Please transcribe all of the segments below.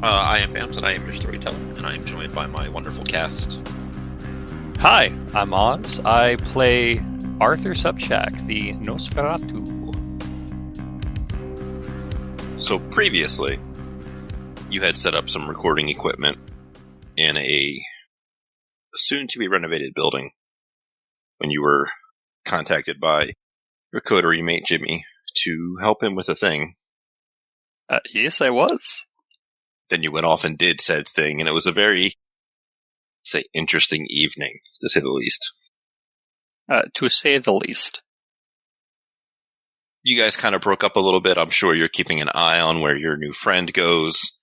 I am Bams, and I am your storyteller, and I am joined by my wonderful cast. Hi, I'm Oz. I play Arthur Sobchek, the Nosferatu. So previously, you had set up some recording equipment in a soon-to-be renovated building when you were contacted by your coterie mate Jimmy to help him with a thing. Yes, I was. Then you went off and did said thing, and it was a very, say, interesting evening, to say the least. To say the least. You guys kind of broke up a little bit. I'm sure you're keeping an eye on where your new friend goes,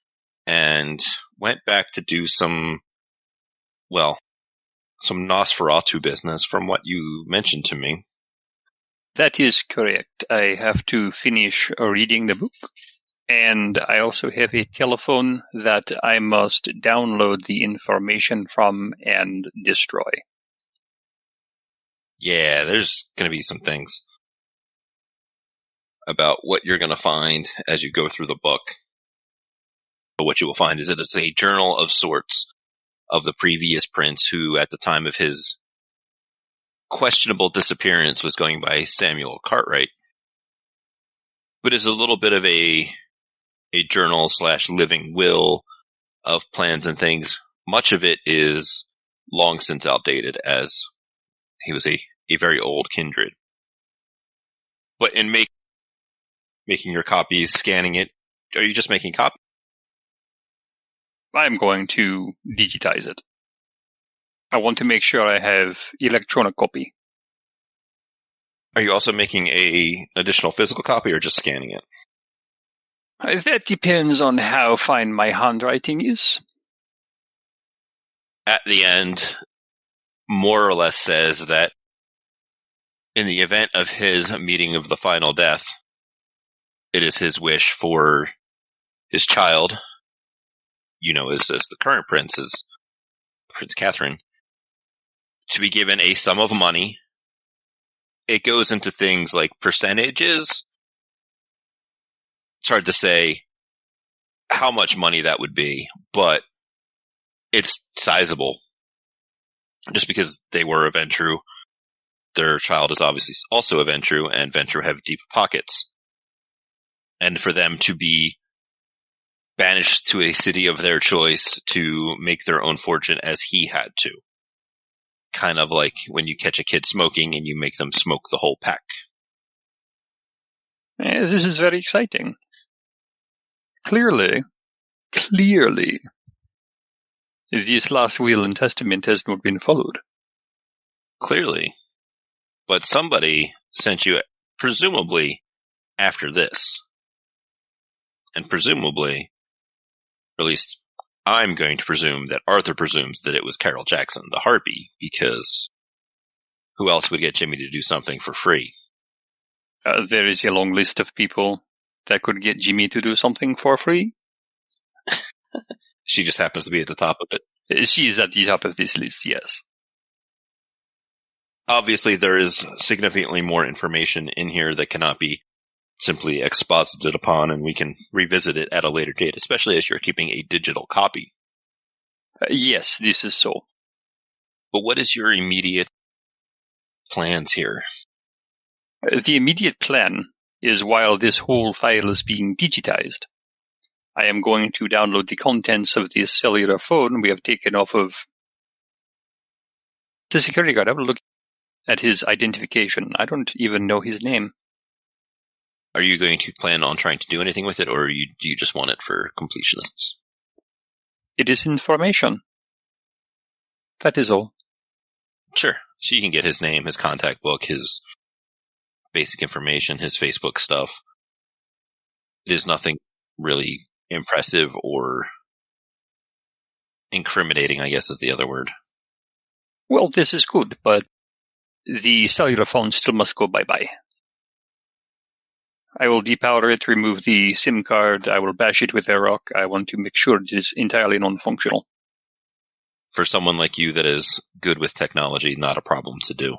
and went back to do some Nosferatu business from what you mentioned to me. That is correct. I have to finish reading the book, and I also have a telephone that I must download the information from and destroy. Yeah, there's going to be some things about what you're going to find as you go through the book. But what you will find is that it's a journal of sorts of the previous prince who, at the time of his questionable disappearance, was going by Samuel Cartwright. But it's a little bit of a journal / living will of plans and things. Much of it is long since outdated, as he was a very old kindred. But in making your copies, scanning it, are you just making copies? I'm going to digitize it. I want to make sure I have electronic copy. Are you also making an additional physical copy or just scanning it? That depends on how fine my handwriting is. At the end, more or less says that in the event of his meeting of the final death, it is his wish for his child, as the current prince is Prince Catherine, to be given a sum of money. It goes into things like percentages. It's hard to say how much money that would be, but it's sizable. Just because they were a Ventru, their child is obviously also a Ventru, and Ventru have deep pockets. And for them to be banished to a city of their choice to make their own fortune as he had to. Kind of like when you catch a kid smoking and you make them smoke the whole pack. This is very exciting. Clearly, this last will and testament has not been followed. Clearly. But somebody sent you, presumably, after this. And presumably, or at least I'm going to presume that Arthur presumes that it was Carol Jackson, the Harpy, because who else would get Jimmy to do something for free? There is a long list of people that could get Jimmy to do something for free. She just happens to be at the top of it. She is at the top of this list, yes. Obviously, there is significantly more information in here that cannot be simply exposited upon, and we can revisit it at a later date, especially as you're keeping a digital copy. Yes, this is so. But what is your immediate plans here? The immediate plan is, while this whole file is being digitized, I am going to download the contents of this cellular phone we have taken off of the security guard. I will look at his identification. I don't even know his name. Are you going to plan on trying to do anything with it, or do you just want it for completionists? It is information. That is all. Sure. So you can get his name, his contact book, his basic information, his Facebook stuff. It is nothing really impressive or incriminating, I guess is the other word. Well, this is good, but the cellular phone still must go bye-bye. I will depower it, remove the SIM card, I will bash it with a rock. I want to make sure it is entirely non-functional. For someone like you that is good with technology, not a problem to do.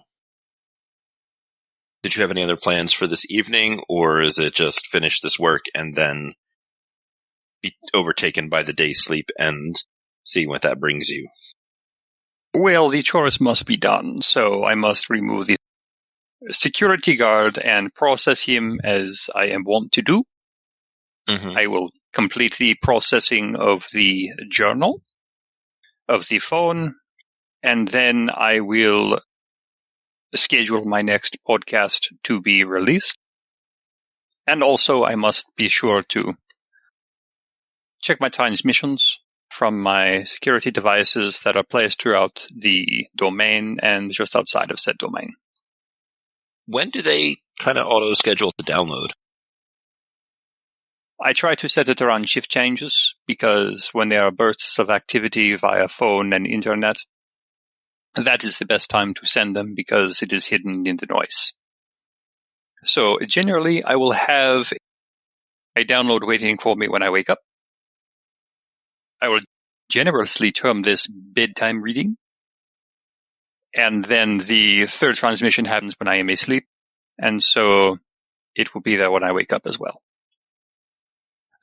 Did you have any other plans for this evening, or is it just finish this work and then be overtaken by the day's sleep and see what that brings you. Well, the chores must be done, so I must remove the security guard and process him as I am wont to do. Mm-hmm. I will complete the processing of the journal, of the phone, and then I will schedule my next podcast to be released. And also, I must be sure to check my transmissions from my security devices that are placed throughout the domain and just outside of said domain. When do they kind of auto-schedule the download? I try to set it around shift changes because when there are bursts of activity via phone and internet, that is the best time to send them because it is hidden in the noise. So generally, I will have a download waiting for me when I wake up. I will generously term this bedtime reading. And then the third transmission happens when I am asleep. And so it will be there when I wake up as well.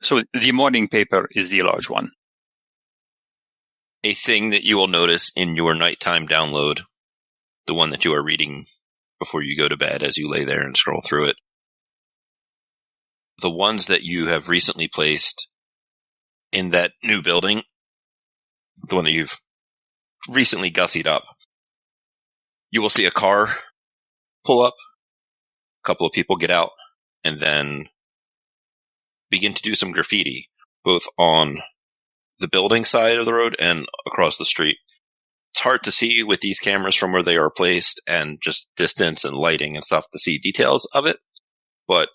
So the morning paper is the large one. A thing that you will notice in your nighttime download, the one that you are reading before you go to bed as you lay there and scroll through it, the ones that you have recently placed in that new building, the one that you've recently gussied up, you will see a car pull up, a couple of people get out, and then begin to do some graffiti, both on the building side of the road and across the street. It's hard to see with these cameras from where they are placed and just distance and lighting and stuff to see details of it, but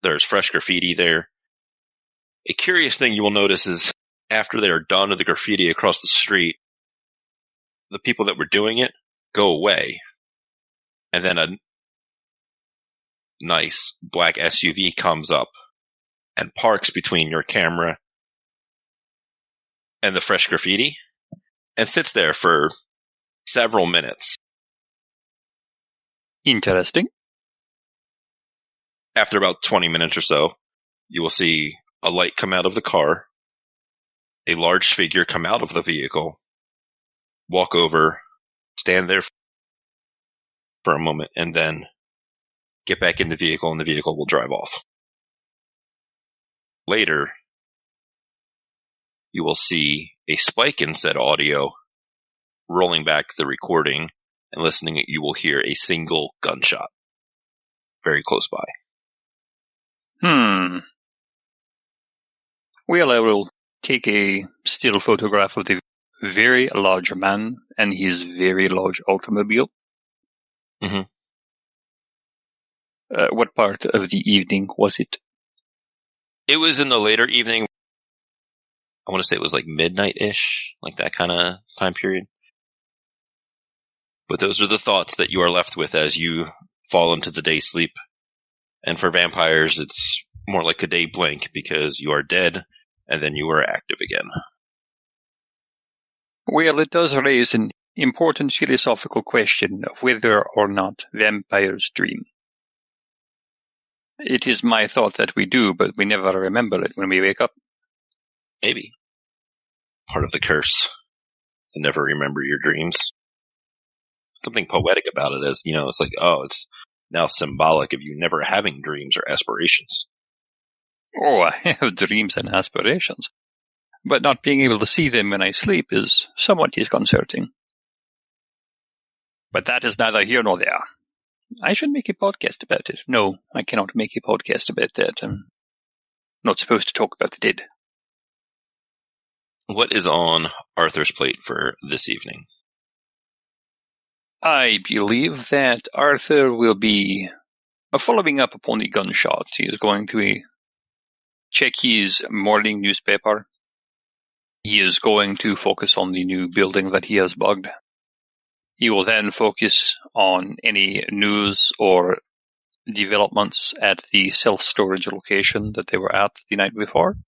there's fresh graffiti there. A curious thing you will notice is after they are done with the graffiti across the street, the people that were doing it go away, and then a nice black SUV comes up and parks between your camera and the fresh graffiti and sits there for several minutes. Interesting. After about 20 minutes or so, you will see a light come out of the car, a large figure come out of the vehicle, walk over, stand there for a moment, and then get back in the vehicle, and the vehicle will drive off. Later, you will see a spike in said audio rolling back the recording, and listening, you will hear a single gunshot very close by. Well, I will take a still photograph of the very large man and his very large automobile. Mm-hmm. What part of the evening was it? It was in the later evening. I want to say it was like midnight-ish, like that kind of time period. But those are the thoughts that you are left with as you fall into the day sleep. And for vampires, it's more like a day blink because you are dead and then you are active again. Well, it does raise an important philosophical question of whether or not vampires dream. It is my thought that we do, but we never remember it when we wake up. Maybe. Part of the curse. To never remember your dreams. Something poetic about it as, it's like, it's now symbolic of you never having dreams or aspirations. Oh, I have dreams and aspirations. But not being able to see them when I sleep is somewhat disconcerting. But that is neither here nor there. I should make a podcast about it. No, I cannot make a podcast about that. I'm not supposed to talk about the dead. What is on Arthur's plate for this evening? I believe that Arthur will be following up upon the gunshot. He is going to check his morning newspaper. He is going to focus on the new building that he has bugged. He will then focus on any news or developments at the self-storage location that they were at the night before.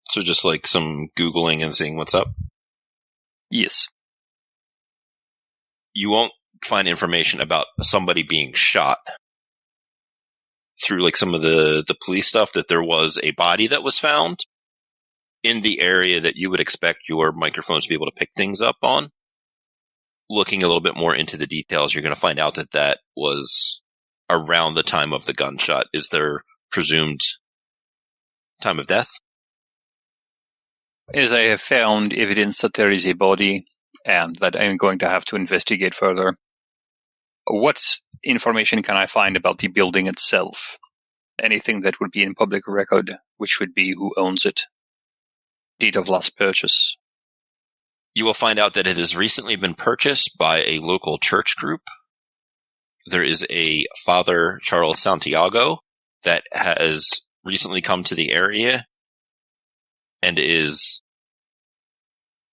So just like some Googling and seeing what's up? Yes. You won't find information about somebody being shot through like some of the police stuff, that there was a body that was found, in the area that you would expect your microphone to be able to pick things up on. Looking a little bit more into the details, you're going to find out that that was around the time of the gunshot. Is their presumed time of death? As I have found evidence that there is a body and that I'm going to have to investigate further, what information can I find about the building itself? Anything that would be in public record, which would be who owns it, deed of last purchase. You will find out that it has recently been purchased by a local church group. There is a Father Charles Santiago that has recently come to the area and is,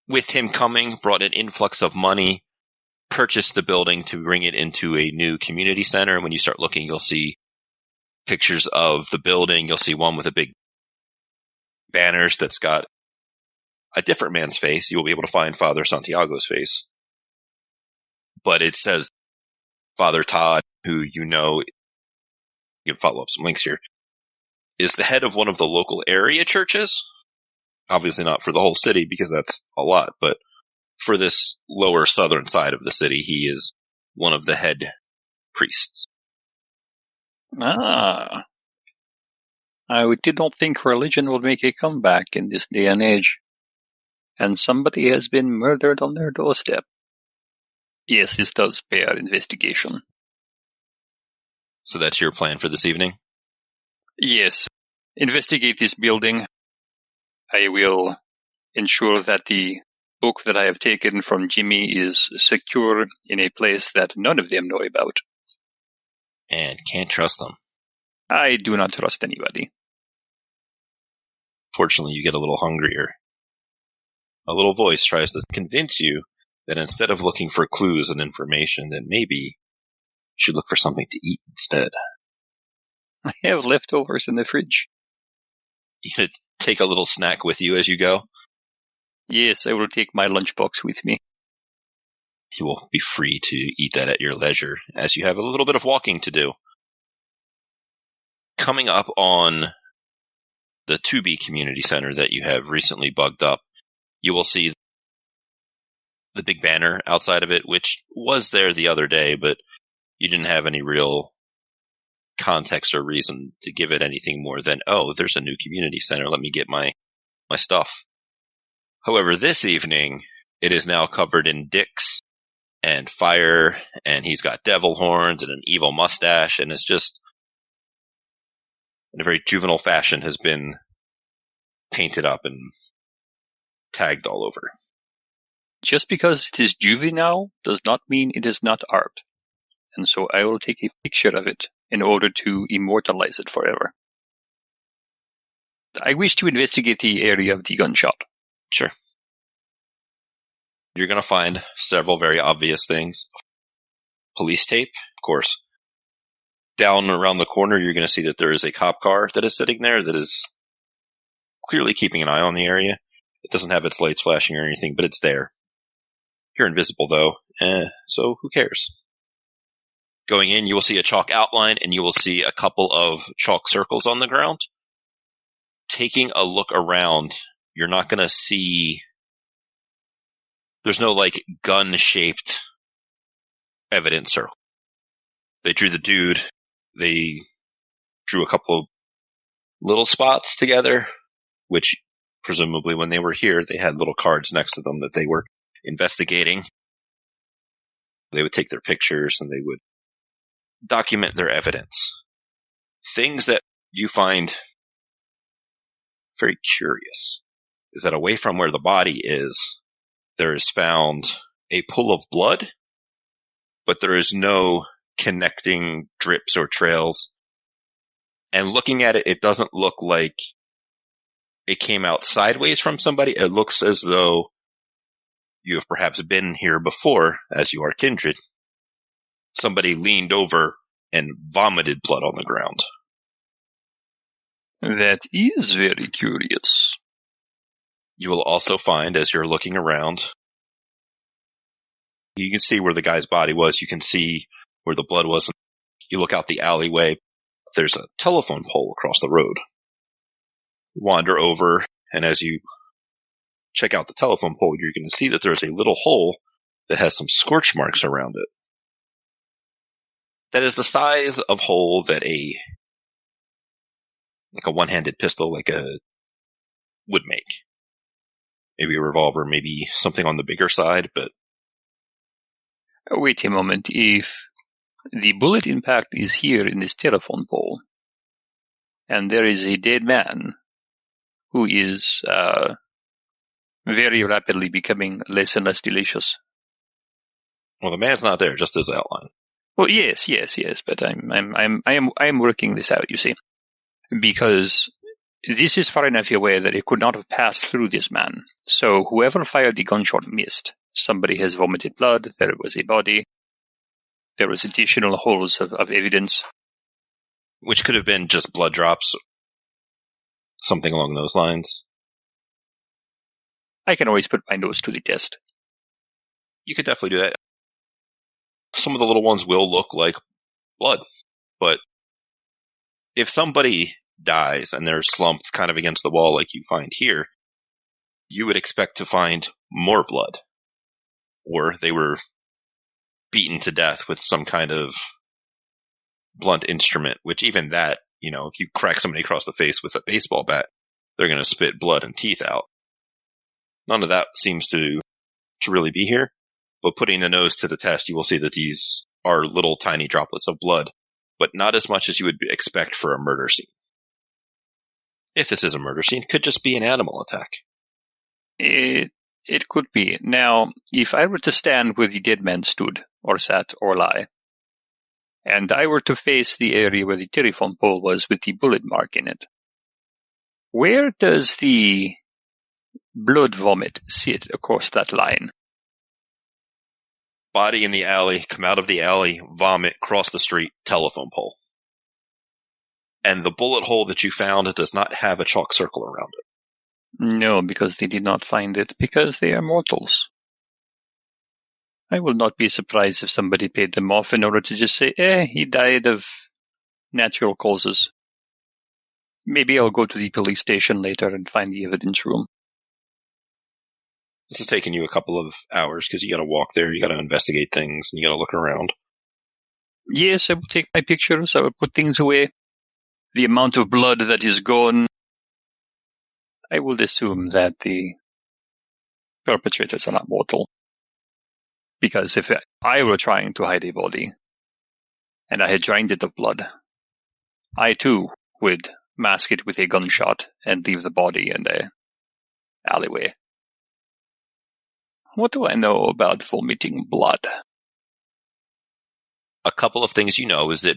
with him coming, brought an influx of money, purchased the building to bring it into a new community center. And when you start looking, you'll see pictures of the building. You'll see one with a big banners that's got a different man's face. You will be able to find Father Santiago's face. But it says Father Todd, who you know, you can follow up some links here, is the head of one of the local area churches. Obviously not for the whole city because that's a lot, but for this lower southern side of the city, he is one of the head priests. I did not think religion would make a comeback in this day and age. And somebody has been murdered on their doorstep. Yes, this does bear investigation. So that's your plan for this evening? Yes. Investigate this building. I will ensure that the book that I have taken from Jimmy is secure in a place that none of them know about. And can't trust them. I do not trust anybody. Fortunately, you get a little hungrier. A little voice tries to convince you that instead of looking for clues and information, that maybe you should look for something to eat instead. I have leftovers in the fridge. You gonna take a little snack with you as you go? Yes, I will take my lunchbox with me. You will be free to eat that at your leisure, as you have a little bit of walking to do. Coming up on the 2B Community Center that you have recently bugged up, you will see the big banner outside of it, which was there the other day, but you didn't have any real context or reason to give it anything more than, oh, there's a new community center, let me get my stuff. However, this evening, it is now covered in dicks and fire, and he's got devil horns and an evil mustache, and it's just, in a very juvenile fashion, has been painted up and tagged all over. Just because it is juvenile does not mean it is not art. And so I will take a picture of it in order to immortalize it forever. I wish to investigate the area of the gunshot. Sure. You're going to find several very obvious things. Police tape, of course. Down around the corner, you're going to see that there is a cop car that is sitting there that is clearly keeping an eye on the area. It doesn't have its lights flashing or anything, but it's there. You're invisible, though, so who cares? Going in, you will see a chalk outline, and you will see a couple of chalk circles on the ground. Taking a look around, you're not going to see... There's no, gun-shaped evidence circle. They drew the dude. They drew a couple of little spots together, which presumably when they were here, they had little cards next to them that they were investigating. They would take their pictures and they would document their evidence. Things that you find very curious is that away from where the body is, there is found a pool of blood, but there is no connecting drips or trails. And looking at it, it doesn't look like it came out sideways from somebody. It looks as though you have perhaps been here before, as you are kindred. Somebody leaned over and vomited blood on the ground. That is very curious. You will also find, as you're looking around, you can see where the guy's body was. You can see where the blood was. You look out the alleyway. There's a telephone pole across the road. You wander over, and as you check out the telephone pole, you're going to see that there's a little hole that has some scorch marks around it. That is the size of hole that a one-handed pistol would make. Maybe a revolver, maybe something on the bigger side, but... Wait a moment. If the bullet impact is here in this telephone pole, and there is a dead man who is very rapidly becoming less and less delicious. Well, the man's not there, just his outline. Well, yes, but I'm working this out, you see, because this is far enough away that it could not have passed through this man. So whoever fired the gunshot missed. Somebody has vomited blood. There was a body. There was additional holes of evidence, which could have been just blood drops, something along those lines. I can always put my nose to the test. You could definitely do that. Some of the little ones will look like blood, but if somebody dies and they're slumped kind of against the wall like you find here, you would expect to find more blood, or they were beaten to death with some kind of blunt instrument, which even that, if you crack somebody across the face with a baseball bat, they're going to spit blood and teeth out. None of that seems to really be here. But putting the nose to the test, you will see that these are little tiny droplets of blood, but not as much as you would expect for a murder scene. If this is a murder scene, it could just be an animal attack. It could be. Now, if I were to stand where the dead man stood, or sat, or lie, and I were to face the area where the telephone pole was with the bullet mark in it, where does the blood vomit sit across that line? Body in the alley, come out of the alley, vomit, cross the street, telephone pole. And the bullet hole that you found does not have a chalk circle around it. No, because they did not find it, because they are mortals. I will not be surprised if somebody paid them off in order to just say, he died of natural causes. Maybe I'll go to the police station later and find the evidence room. This is taking you a couple of hours because you got to walk there, you got to investigate things, and you got to look around. Yes, I will take my pictures, I will put things away. The amount of blood that is gone, I will assume that the perpetrators are not mortal. Because if I were trying to hide a body, and I had drained it of blood, I too would mask it with a gunshot and leave the body in the alleyway. What do I know about vomiting blood? A couple of things you know is that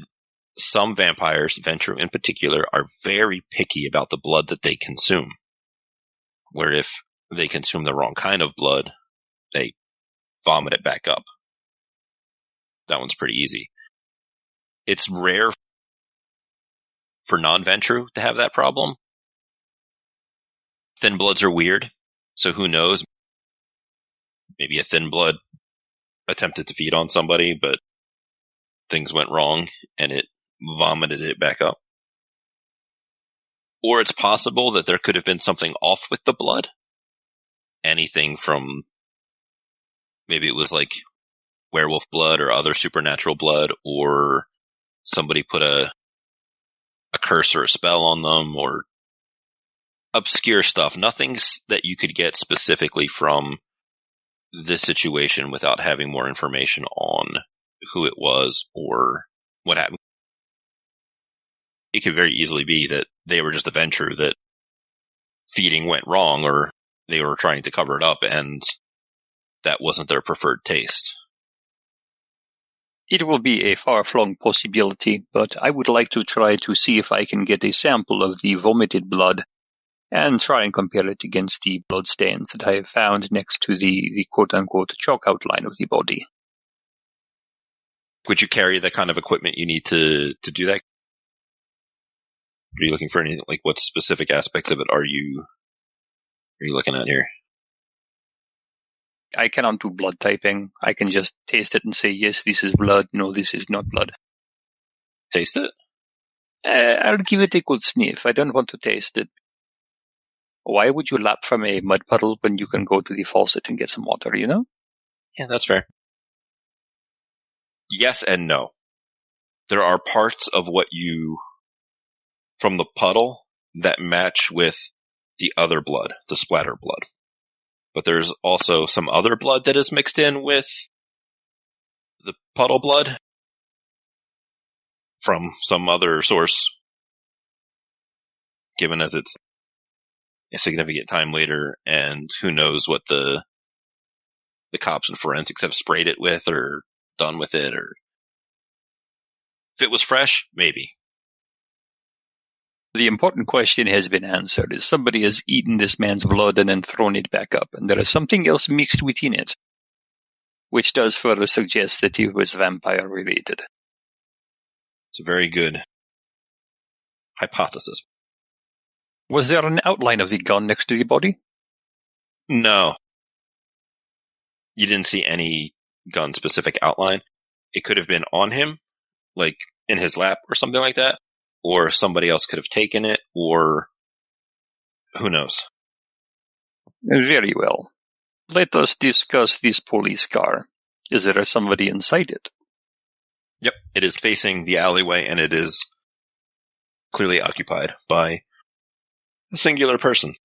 some vampires, Ventru in particular, are very picky about the blood that they consume. Where if they consume the wrong kind of blood, they vomit it back up. That one's pretty easy. It's rare for non-Ventru to have that problem. Thin bloods are weird, so who knows? Maybe a thin blood attempted to feed on somebody, but things went wrong and it vomited it back up. Or it's possible that there could have been something off with the blood. Anything from, maybe it was like werewolf blood or other supernatural blood, or somebody put a curse or a spell on them, or obscure stuff. Nothing that you could get specifically from this situation without having more information on who it was or what happened. It could very easily be that they were just a Ventru, that feeding went wrong, or they were trying to cover it up and that wasn't their preferred taste. It will be a far-flung possibility, but I would like to try to see if I can get a sample of the vomited blood and try and compare it against the blood stains that I have found next to the quote-unquote chalk outline of the body. Would you carry the kind of equipment you need to do that? Are you looking for anything, like what specific aspects of it are you looking at here? I cannot do blood typing. I can just taste it and say, yes, this is blood, no, this is not blood. Taste it? I'll give it a good sniff. I don't want to taste it. Why would you lap from a mud puddle when you can go to the faucet and get some water, you know? Yeah, that's fair. Yes and no. There are parts of from the puddle that match with the other blood, the splatter blood. But there's also some other blood that is mixed in with the puddle blood from some other source, given as it's a significant time later, and who knows what the cops and forensics have sprayed it with or done with it, or if it was fresh, maybe. The important question has been answered, is somebody has eaten this man's blood and then thrown it back up, and there is something else mixed within it, which does further suggest that he was vampire-related. It's a very good hypothesis. Was there an outline of the gun next to the body? No. You didn't see any gun-specific outline. It could have been on him, like in his lap or something like that, or somebody else could have taken it, or who knows. Very well. Let us discuss this police car. Is there somebody inside it? Yep, it is facing the alleyway, and it is clearly occupied by a singular person.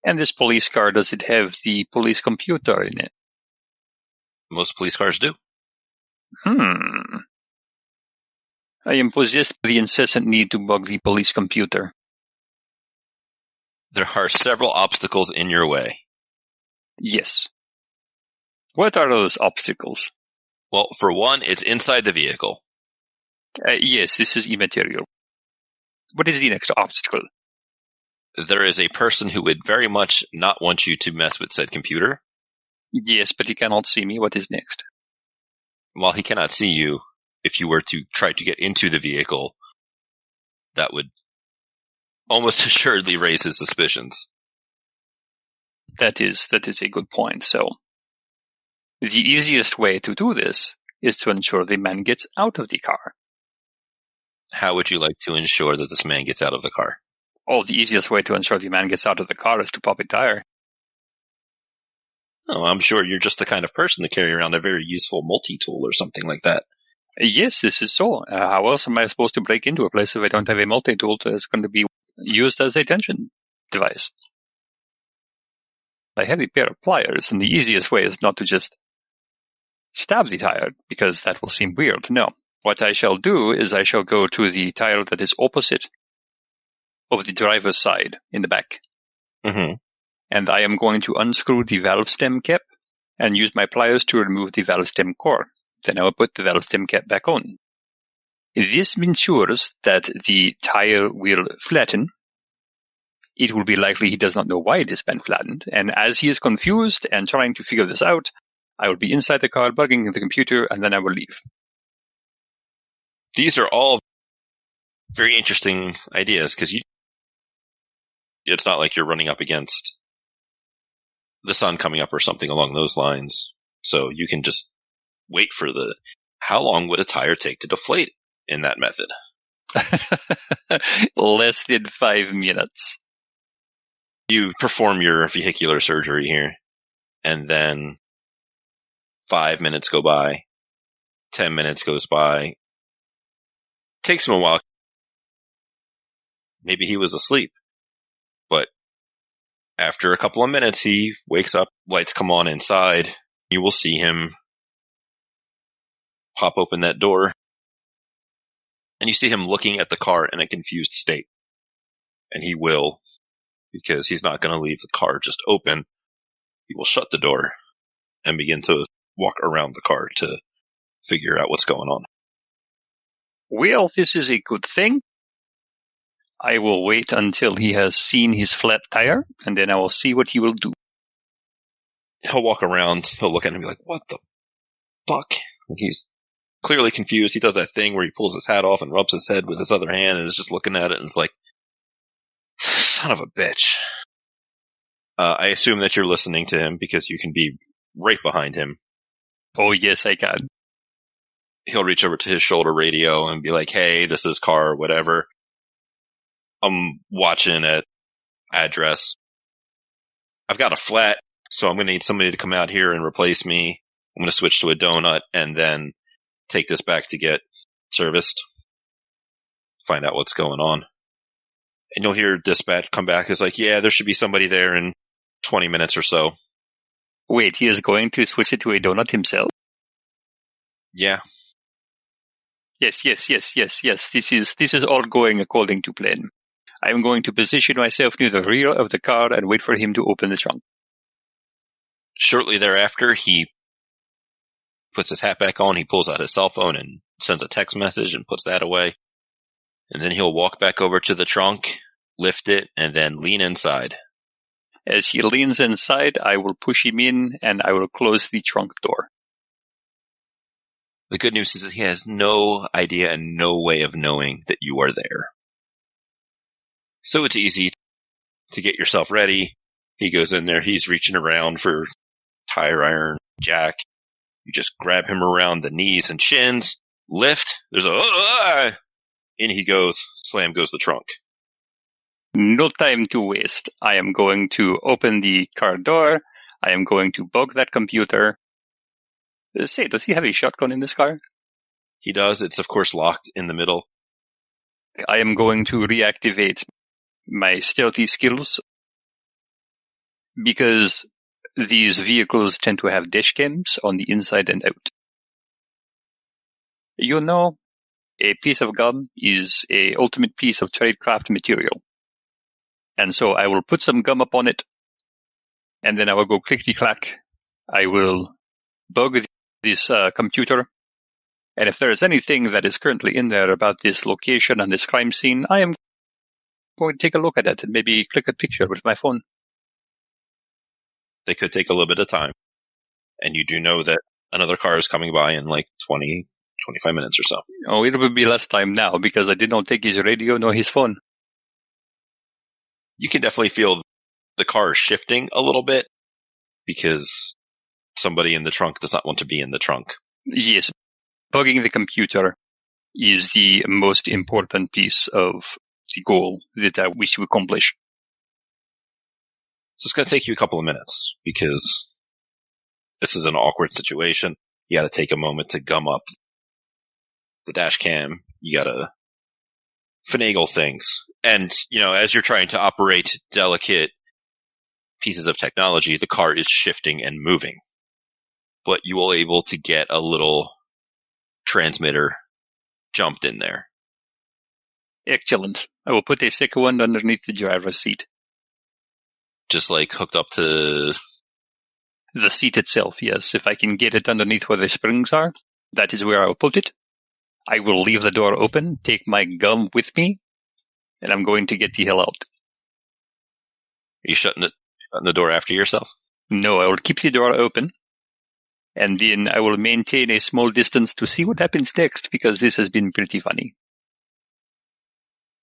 And this police car, does it have the police computer in it? Most police cars do. I am possessed by the incessant need to bug the police computer. There are several obstacles in your way. Yes. What are those obstacles? Well, for one, it's inside the vehicle. Yes, this is immaterial. What is the next obstacle? There is a person who would very much not want you to mess with said computer. Yes, but he cannot see me. What is next? While he cannot see you, if you were to try to get into the vehicle, that would almost assuredly raise his suspicions. That is a good point. So, the easiest way to do this is to ensure the man gets out of the car. How would you like to ensure that this man gets out of the car? Oh, the easiest way to ensure the man gets out of the car is to pop a tire. Oh, I'm sure you're just the kind of person to carry around a very useful multi-tool or something like that. Yes, this is so. How else am I supposed to break into a place if I don't have a multi-tool that's going to be used as a tension device? I have a pair of pliers, and the easiest way is not to just stab the tire, because that will seem weird. No. What I shall do is I shall go to the tire that is opposite of the driver's side in the back. Mm-hmm. And I am going to unscrew the valve stem cap and use my pliers to remove the valve stem core. Then I will put the valve stem cap back on. This ensures that the tire will flatten. It will be likely he does not know why it has been flattened, and as he is confused and trying to figure this out, I will be inside the car bugging the computer, and then I will leave. These are all very interesting ideas, because it's not like you're running up against the sun coming up or something along those lines, so you can just wait for how long would a tire take to deflate in that method? Less than 5 minutes. You perform your vehicular surgery here, and then 5 minutes go by, 10 minutes goes by. Takes him a while. Maybe he was asleep, but after a couple of minutes, he wakes up, lights come on inside. You will see him pop open that door, and you see him looking at the car in a confused state. And he will, because he's not going to leave the car just open. He will shut the door and begin to walk around the car to figure out what's going on. Well, this is a good thing. I will wait until he has seen his flat tire, and then I will see what he will do. He'll walk around, he'll look at it and be like, what the fuck? And he's clearly confused. He does that thing where he pulls his hat off and rubs his head with his other hand and is just looking at it and is like, son of a bitch. I assume that you're listening to him because you can be right behind him. Oh, yes, I can. He'll reach over to his shoulder radio and be like, hey, this is car, whatever. I'm watching at address. I've got a flat, so I'm going to need somebody to come out here and replace me. I'm going to switch to a donut and then take this back to get serviced. Find out what's going on. And you'll hear dispatch come back. It's like, yeah, there should be somebody there in 20 minutes or so. Wait, he is going to switch it to a donut himself? Yeah. Yes. This is all going according to plan. I am going to position myself near the rear of the car and wait for him to open the trunk. Shortly thereafter, he puts his hat back on. He pulls out his cell phone and sends a text message and puts that away. And then he'll walk back over to the trunk, lift it, and then lean inside. As he leans inside, I will push him in and I will close the trunk door. The good news is he has no idea and no way of knowing that you are there. So it's easy to get yourself ready. He goes in there. He's reaching around for tire iron, jack. You just grab him around the knees and shins, lift. There's a in he goes. Slam goes the trunk. No time to waste. I am going to open the car door. I am going to bug that computer. Say, does he have a shotgun in this car? He does. It's, of course, locked in the middle. I am going to reactivate my stealthy skills because these vehicles tend to have dash cams on the inside and out. You know, a piece of gum is a ultimate piece of tradecraft material. And so I will put some gum up on it, and then I will go clickety-clack. I will bug this computer, and if there is anything that is currently in there about this location and this crime scene, I am going to take a look at it and maybe click a picture with my phone. They could take a little bit of time, and you do know that another car is coming by in like 20, 25 minutes or so. Oh, it will be less time now because I did not take his radio nor his phone. You can definitely feel the car shifting a little bit because somebody in the trunk does not want to be in the trunk. Yes, bugging the computer is the most important piece of the goal that I wish to accomplish. So it's going to take you a couple of minutes because this is an awkward situation. You got to take a moment to gum up the dash cam. You got to finagle things. And, you know, as you're trying to operate delicate pieces of technology, the car is shifting and moving. But you will able to get a little transmitter jumped in there. Excellent. I will put a second one underneath the driver's seat. Just like hooked up to the seat itself, yes. If I can get it underneath where the springs are, that is where I will put it. I will leave the door open, take my gum with me, and I'm going to get the hell out. Are you shutting the door after yourself? No, I will keep the door open, and then I will maintain a small distance to see what happens next, because this has been pretty funny.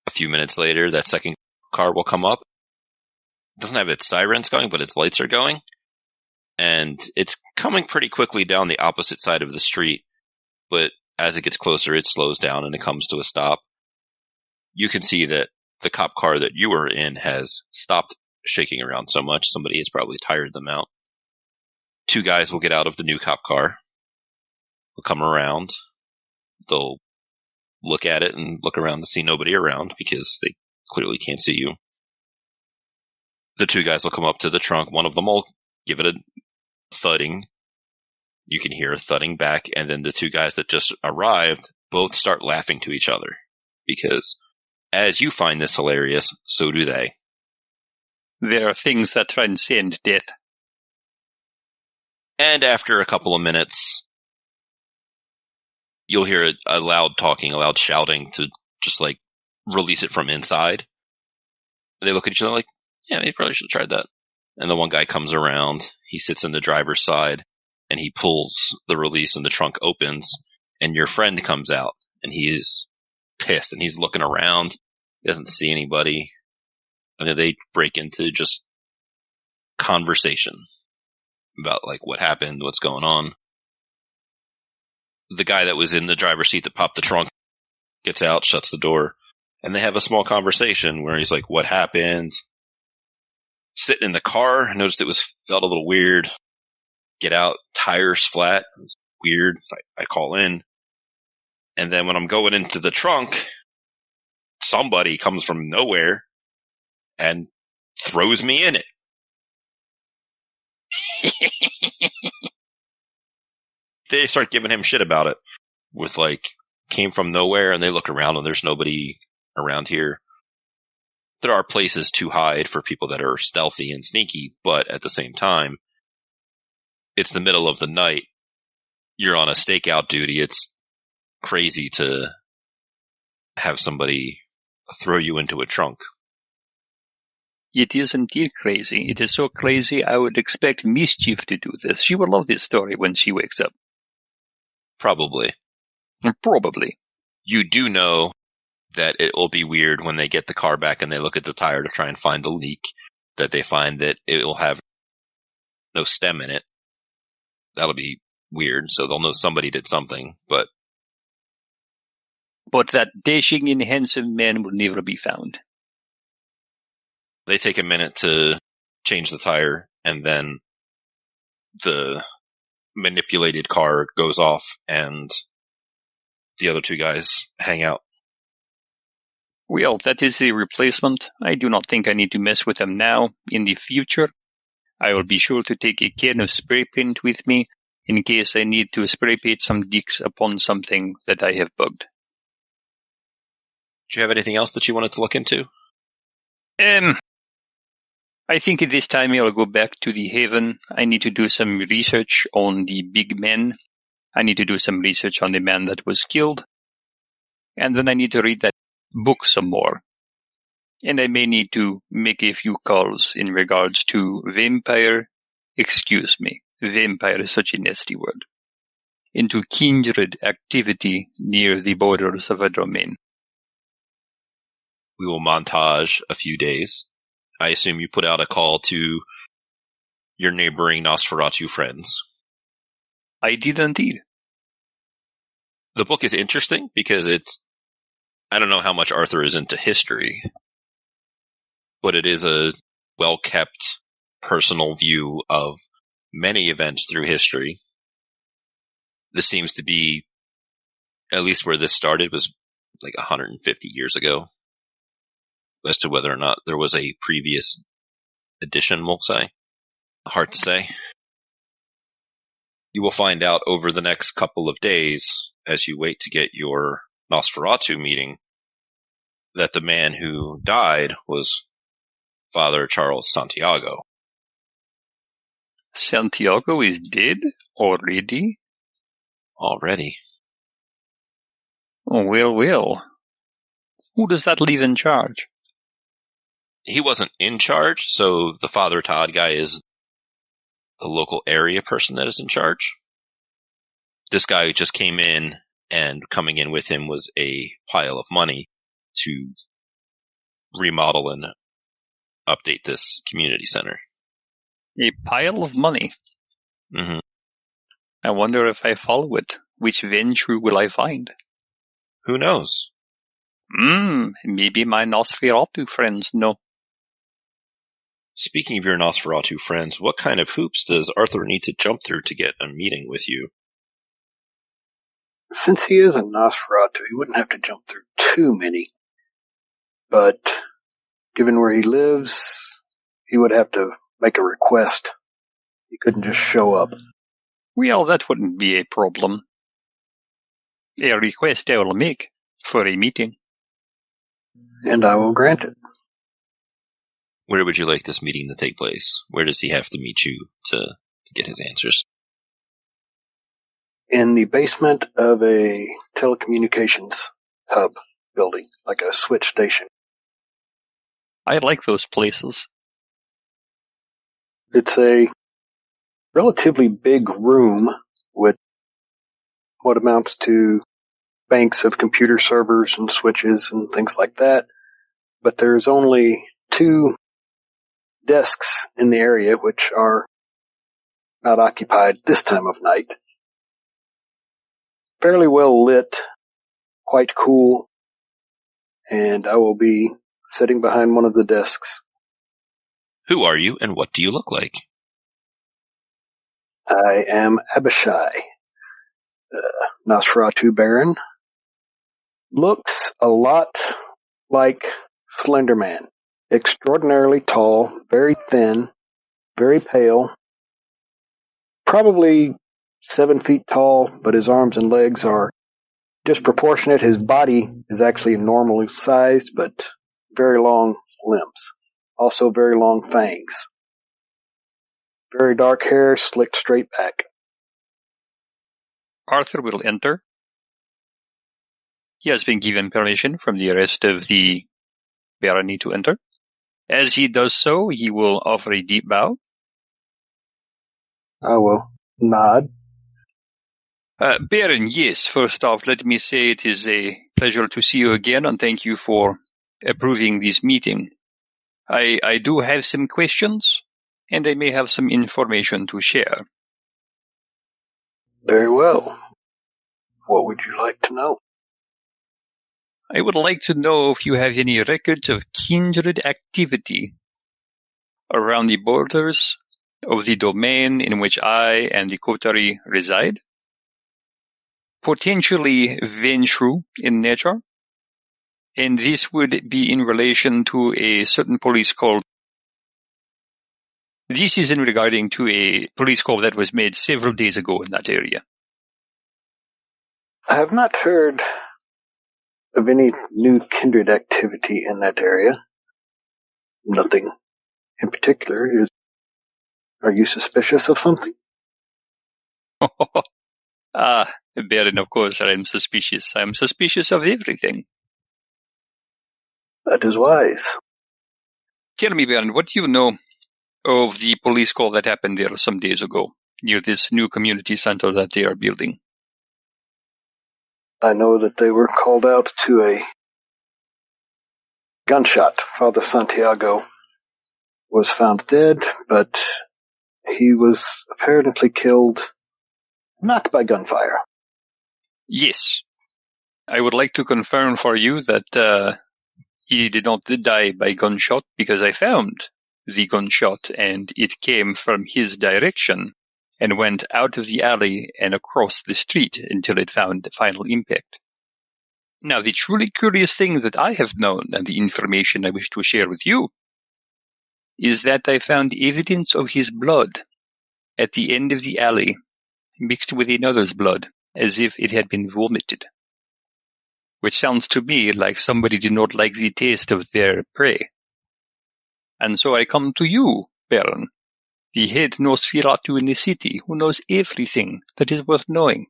A few minutes later, that second car will come up. It doesn't have its sirens going, but its lights are going. And it's coming pretty quickly down the opposite side of the street. But as it gets closer, it slows down and it comes to a stop. You can see that the cop car that you were in has stopped shaking around so much. Somebody has probably tired them out. Two guys will get out of the new cop car. They'll come around. They'll look at it and look around to see nobody around because they clearly can't see you. The two guys will come up to the trunk. One of them will give it a thudding. You can hear a thudding back, and then the two guys that just arrived both start laughing to each other because as you find this hilarious, so do they. There are things that transcend death. And after a couple of minutes, you'll hear a loud talking, a loud shouting to just like release it from inside. And they look at each other like, yeah, they probably should have tried that. And the one guy comes around, he sits in the driver's side, and he pulls the release and the trunk opens, and your friend comes out, and he is pissed, and he's looking around, he doesn't see anybody, and then they break into just conversation about like what happened, what's going on. The guy that was in the driver's seat that popped the trunk gets out, shuts the door, and they have a small conversation where he's like, what happened? sitting in the car. I noticed felt a little weird. Get out, tires flat. It's weird. I call in. And then when I'm going into the trunk, somebody comes from nowhere and throws me in it. They start giving him shit about it with came from nowhere, and they look around and there's nobody around here. There are places to hide for people that are stealthy and sneaky, but at the same time, it's the middle of the night. You're on a stakeout duty. It's crazy to have somebody throw you into a trunk. It is indeed crazy. It is so crazy I would expect Mischief to do this. She will love this story when she wakes up. Probably. Probably. You do know that it will be weird when they get the car back and they look at the tire to try and find the leak, that they find that it will have no stem in it. That'll be weird, so they'll know somebody did something, but that dashing and handsome man will never be found. They take a minute to change the tire, and then the manipulated car goes off, and the other two guys hang out. Well, that is the replacement. I do not think I need to mess with them now. In the future, I will be sure to take a can of spray paint with me in case I need to spray paint some dicks upon something that I have bugged. Do you have anything else that you wanted to look into? I think at this time I'll go back to the Haven. I need to do some research on the big men. I need to do some research on the man that was killed. And then I need to read that book some more. And I may need to make a few calls in regards to vampire. Excuse me, vampire is such a nasty word. Into kindred activity near the borders of a domain. We will montage a few days. I assume you put out a call to your neighboring Nosferatu friends. I did indeed. The book is interesting because I don't know how much Arthur is into history, but it is a well-kept personal view of many events through history. This seems to be, at least where this started, was 150 years ago. As to whether or not there was a previous edition, we'll say. Hard to say. You will find out over the next couple of days, as you wait to get your Nosferatu meeting, that the man who died was Father Charles Santiago. Santiago is dead already? Already. Oh, well. Who does that leave in charge? He wasn't in charge, so the Father Todd guy is the local area person that is in charge. This guy just came in, and coming in with him was a pile of money to remodel and update this community center. A pile of money? Mm-hmm. I wonder if I follow it. Which venture will I find? Who knows? Maybe my Nosferatu friends know. Speaking of your Nosferatu friends, what kind of hoops does Arthur need to jump through to get a meeting with you? Since he is a Nosferatu, he wouldn't have to jump through too many. But given where he lives, he would have to make a request. He couldn't just show up. Well, that wouldn't be a problem. A request I will make for a meeting. And I will grant it. Where would you like this meeting to take place? Where does he have to meet you to get his answers? In the basement of a telecommunications hub building, like a switch station. I like those places. It's a relatively big room with what amounts to banks of computer servers and switches and things like that. But there's only 2 desks in the area which are not occupied this time of night. Fairly well lit, quite cool, and I will be sitting behind one of the desks. Who are you, and what do you look like? I am Abishai, Nosferatu Baron. Looks a lot like Slender Man. Extraordinarily tall, very thin, very pale. Probably 7 feet tall, but his arms and legs are disproportionate. His body is actually normally sized, but very long limbs. Also very long fangs. Very dark hair, slicked straight back. Arthur will enter. He has been given permission from the rest of the barony to enter. As he does so, he will offer a deep bow. I will nod. Baron, yes, first off, let me say it is a pleasure to see you again, and thank you for approving this meeting. I do have some questions, and I may have some information to share. Very well. What would you like to know? I would like to know if you have any records of kindred activity around the borders of the domain in which I and the coterie reside. Potentially vengeful in nature, and this would be in relation to a certain police call. This is in regarding to a police call that was made several days ago in that area. I have not heard of any new kindred activity in that area. Nothing in particular. Are you suspicious of something? Baron, of course, I'm suspicious. I'm suspicious of everything. That is wise. Tell me, Baron, what do you know of the police call that happened there some days ago, near this new community center that they are building? I know that they were called out to a gunshot. Father Santiago was found dead, but he was apparently killed not by gunfire. Yes. I would like to confirm for you that he did not die by gunshot, because I found the gunshot and it came from his direction and went out of the alley and across the street until it found the final impact. Now, the truly curious thing that I have known and the information I wish to share with you is that I found evidence of his blood at the end of the alley mixed with another's blood as if it had been vomited, which sounds to me like somebody did not like the taste of their prey. And so I come to you, Baron, the head Nosferatu in the city, who knows everything that is worth knowing.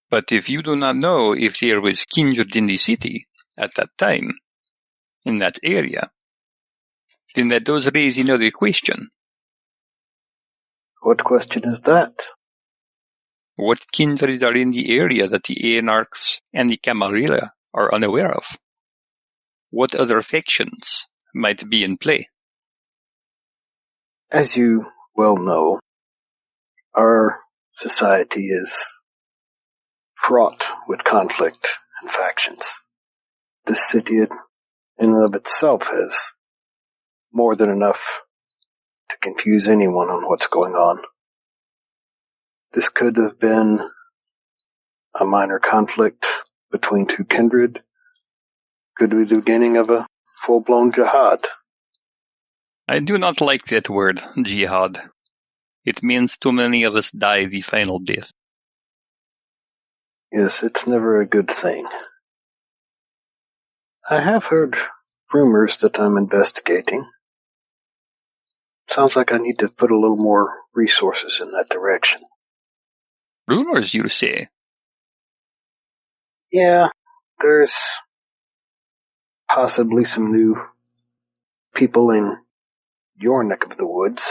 But if you do not know if there was kindred in the city at that time, in that area, then that does raise another question. What question is that? What kindred are in the area that the Anarchs and the Camarilla are unaware of? What other factions might be in play? As you well know, our society is fraught with conflict and factions. This city in and of itself has more than enough to confuse anyone on what's going on. This could have been a minor conflict between two kindred. Could be the beginning of a full-blown jihad. I do not like that word, jihad. It means too many of us die the final death. Yes, it's never a good thing. I have heard rumors that I'm investigating. Sounds like I need to put a little more resources in that direction. Rumors, you say? Yeah, there's possibly some new people in your neck of the woods,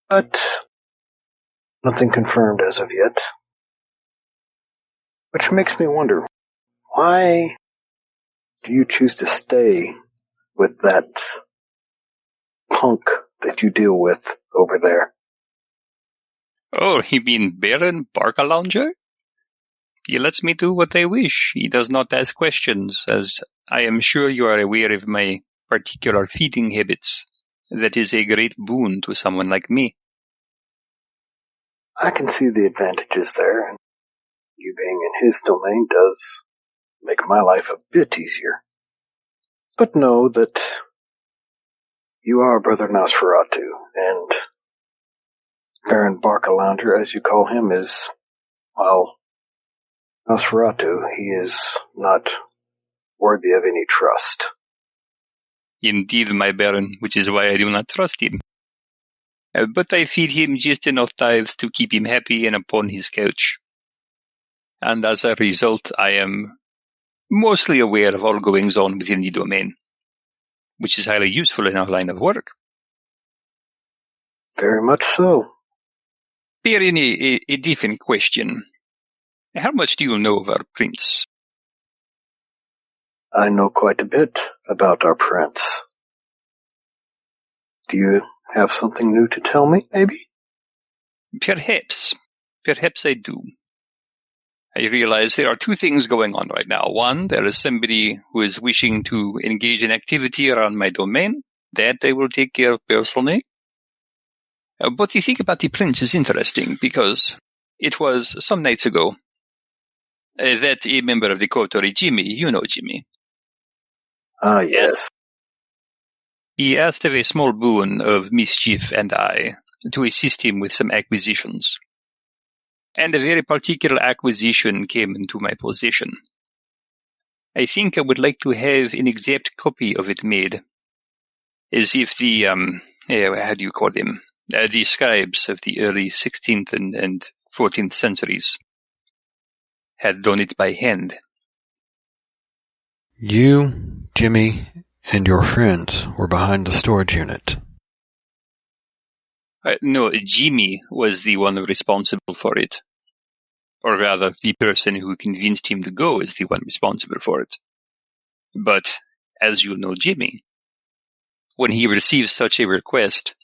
but nothing confirmed as of yet. Which makes me wonder, why do you choose to stay with that punk that you deal with over there? Oh, you mean Baron Barcalounger? He lets me do what I wish. He does not ask questions, as I am sure you are aware of my particular feeding habits that is a great boon to someone like me. I can see the advantages there, and you being in his domain does make my life a bit easier. But know that you are Brother Nosferatu, and Baron Barcalander, as you call him, is, well, Nosferatu. He is not worthy of any trust. Indeed, my Baron, which is why I do not trust him. But I feed him just enough tithes to keep him happy and upon his couch. And as a result, I am mostly aware of all goings on within the domain, which is highly useful in our line of work. Very much so. Baron, a different question. How much do you know of our prince? I know quite a bit about our prince. Do you have something new to tell me, maybe? Perhaps I do. I realize there are two things going on right now. One, there is somebody who is wishing to engage in activity around my domain. That I will take care of personally. But the thing about the prince is interesting because it was some nights ago that a member of the coterie, Jimmy, you know Jimmy. Yes. He asked of a small boon of Mischief and I to assist him with some acquisitions. And a very particular acquisition came into my possession. I think I would like to have an exact copy of it made, as if the, how do you call them? The scribes of the early 16th and 14th centuries had done it by hand. You, Jimmy, and your friends were behind the storage unit. No, Jimmy was the one responsible for it. Or rather, the person who convinced him to go is the one responsible for it. But, as you know Jimmy, when he receives such a request,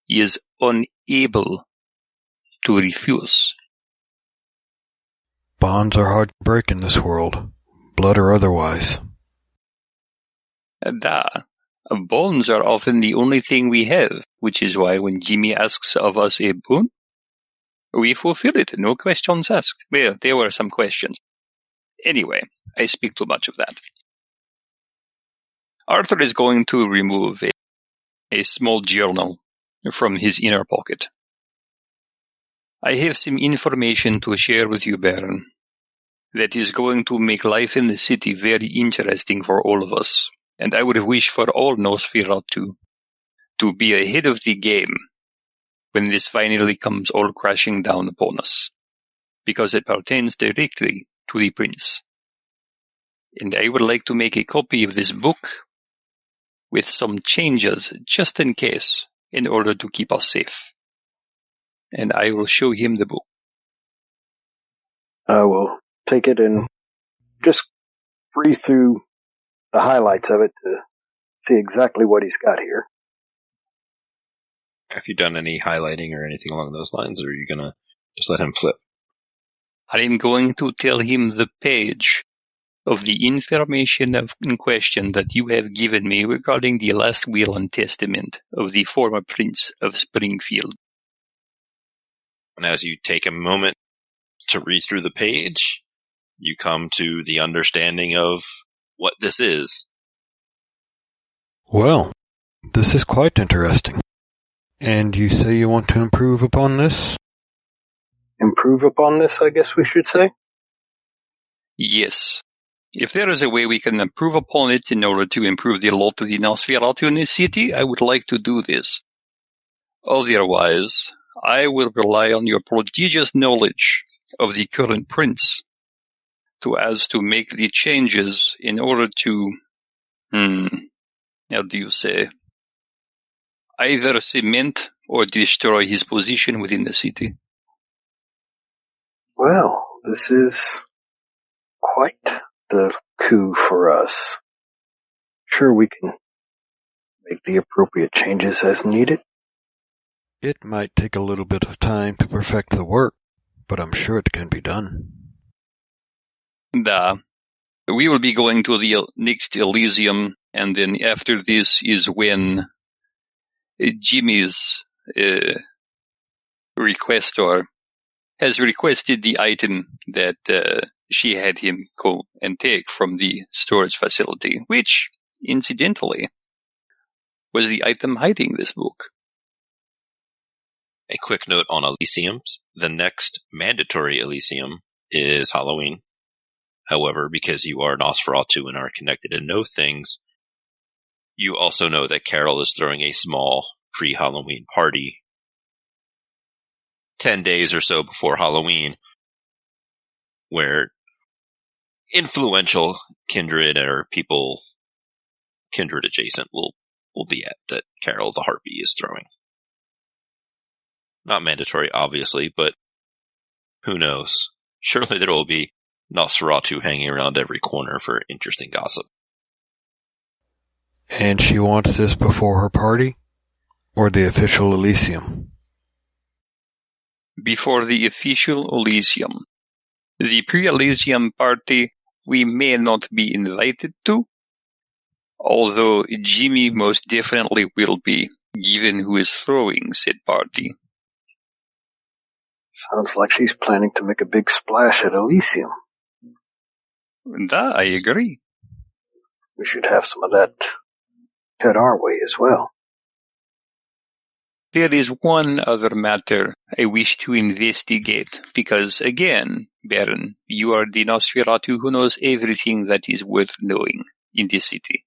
he is unable to refuse. Bonds are hard to break in this world, blood or otherwise. Bonds are often the only thing we have, which is why when Jimmy asks of us a boon, we fulfill it, no questions asked. Well, there were some questions. Anyway, I speak too much of that. Arthur is going to remove a small journal from his inner pocket. I have some information to share with you, Baron, that is going to make life in the city very interesting for all of us. And I would wish for all Nosferatu to be ahead of the game when this finally comes all crashing down upon us, because it pertains directly to the prince. And I would like to make a copy of this book with some changes just in case, in order to keep us safe. And I will show him the book. I will take it and just breeze through the highlights of it to see exactly what he's got here. Have you done any highlighting or anything along those lines, or are you going to just let him flip? I am going to tell him the page of the information in question that you have given me regarding the last will and testament of the former Prince of Springfield. And as you take a moment to read through the page, you come to the understanding of what this is. Well, this is quite interesting. And you say you want to improve upon this? Improve upon this, I guess we should say? Yes. If there is a way we can improve upon it in order to improve the lot of the Nosferatu in this city, I would like to do this. Otherwise, I will rely on your prodigious knowledge of the current prince as to make the changes in order to, how do you say, either cement or destroy his position within the city. Well, this is quite the coup for us. Sure, we can make the appropriate changes as needed. It might take a little bit of time to perfect the work, but I'm sure it can be done. We will be going to the next Elysium And then after this is when Jimmy's requestor has requested the item that she had him go and take from the storage facility, which, incidentally, was the item hiding this book. A quick note on Elysiums. The next mandatory Elysium is Halloween. However, because you are Nosferatu and are connected and know things, you also know that Carol is throwing a small pre-Halloween party 10 days or so before Halloween, where influential kindred or people kindred adjacent will be at, that Carol the Harpy is throwing. Not mandatory, obviously, but who knows? Surely there will be Nosferatu hanging around every corner for interesting gossip. And she wants this before her party? Or the official Elysium? Before the official Elysium. The pre-Elysium party we may not be invited to, although Jimmy most definitely will be, given who is throwing said party. Sounds like she's planning to make a big splash at Elysium. I agree. We should have some of that head our way as well. There is one other matter I wish to investigate, because again, Baron, you are the Nosferatu who knows everything that is worth knowing in this city.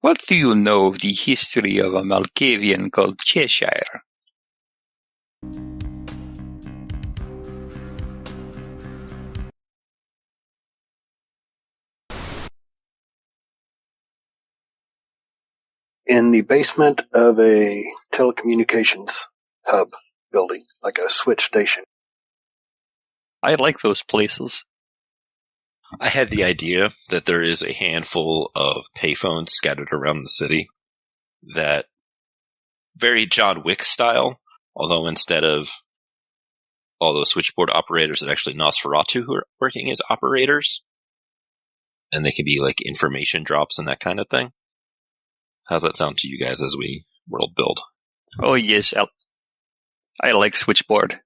What do you know of the history of a Malkavian called Cheshire? In the basement of a telecommunications hub building, like a switch station. I like those places. I had the idea that there is a handful of payphones scattered around the city that very John Wick style, although instead of all those switchboard operators, it's actually Nosferatu who are working as operators. And they can be like information drops and that kind of thing. How's that sound to you guys as we world build? Oh yes, I like switchboard.